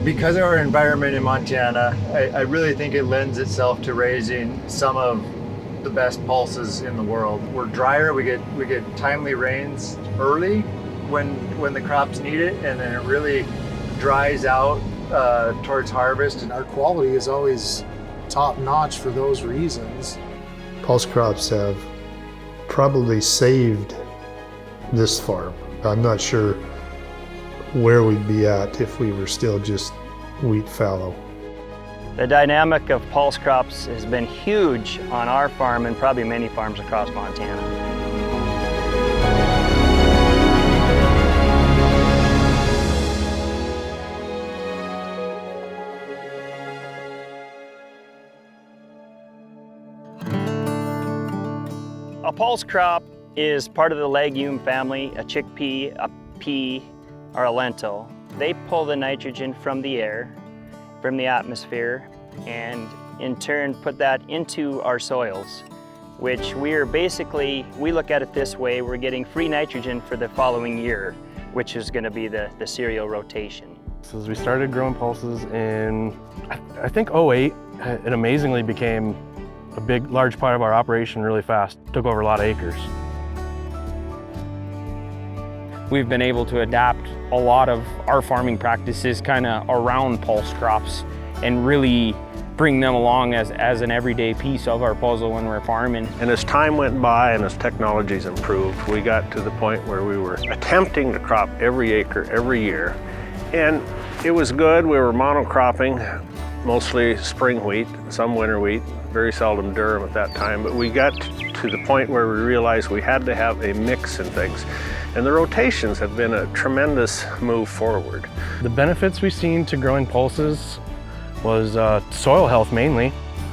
Because of our environment in Montana, I really think it lends itself to raising some of the best pulses in the world. We're drier, we get timely rains early when the crops need it, and then it really dries out towards harvest. And our quality is always top notch for those reasons. Pulse crops have probably saved this farm. I'm not sure where we'd be at if we were still just wheat fallow. The dynamic of pulse crops has been huge on our farm and probably many farms across Montana. A pulse crop is part of the legume family, a chickpea, a pea, or a lentil. They pull the nitrogen from the air, from the atmosphere, and in turn put that into our soils, which we look at it this way, we're getting free nitrogen for the following year, which is going to be the cereal rotation. So as we started growing pulses in, I think '08, it amazingly became a large part of our operation really fast. Took over a lot of acres. We've been able to adapt a lot of our farming practices kind of around pulse crops and really bring them along as an everyday piece of our puzzle when we're farming. And as time went by and as technologies improved, we got to the point where we were attempting to crop every acre every year. And it was good. We were monocropping, mostly spring wheat, some winter wheat, very seldom durum at that time. But we got to the point where we realized we had to have a mix in things. And the rotations have been a tremendous move forward. The benefits we've seen to growing pulses was soil health mainly.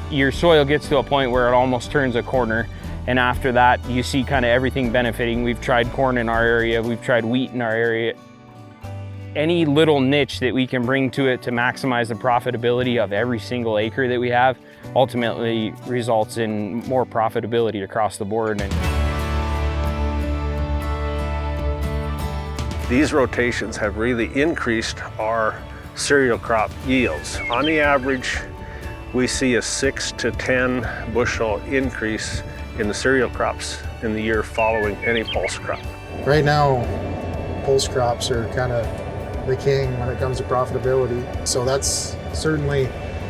Your soil gets to a point where it almost turns a corner, and after that you see kind of everything benefiting. We've tried corn in our area, we've tried wheat in our area. Any little niche that we can bring to it to maximize the profitability of every single acre that we have ultimately results in more profitability across the board. These rotations have really increased our cereal crop yields. On the average, we see a 6 to 10 bushel increase in the cereal crops in the year following any pulse crop. Right now, pulse crops are kind of the king when it comes to profitability. So that's certainly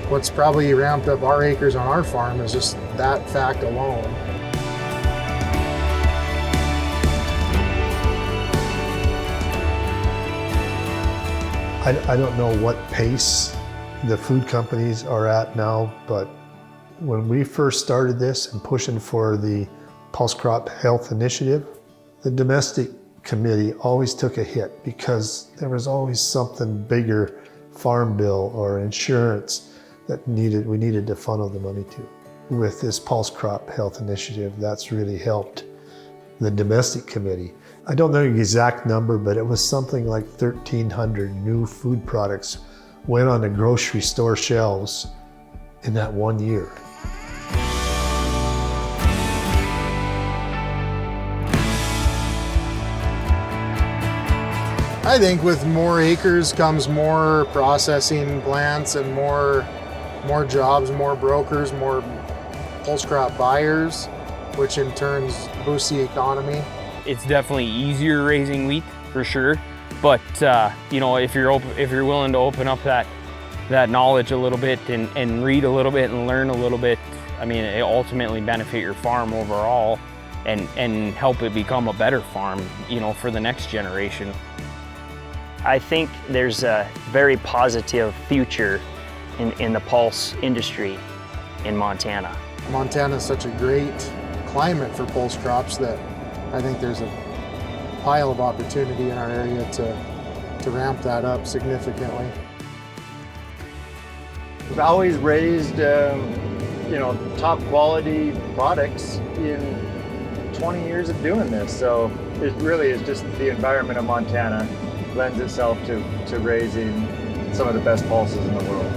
what's probably ramped up our acres on our farm, is just that fact alone. I don't know what pace the food companies are at now, but when we first started this and pushing for the Pulse Crop Health Initiative, the domestic committee always took a hit because there was always something bigger, farm bill or insurance, that we needed to funnel the money to. With this Pulse Crop Health Initiative, that's really helped the domestic committee. I don't know the exact number, but it was something like 1,300 new food products went on the grocery store shelves in that 1 year. I think with more acres comes more processing plants and more jobs, more brokers, more pulse crop buyers, which in turn boosts the economy. It's definitely easier raising wheat for sure, but you know, if you're willing to open up that knowledge a little bit and read a little bit and learn a little bit, I mean, it ultimately benefit your farm overall and help it become a better farm, you know, for the next generation. I think there's a very positive future in the pulse industry in Montana. Montana is such a great climate for pulse crops that I think there's a pile of opportunity in our area to ramp that up significantly. We've always raised top quality products in 20 years of doing this, so it really is just the environment of Montana lends itself to raising some of the best pulses in the world.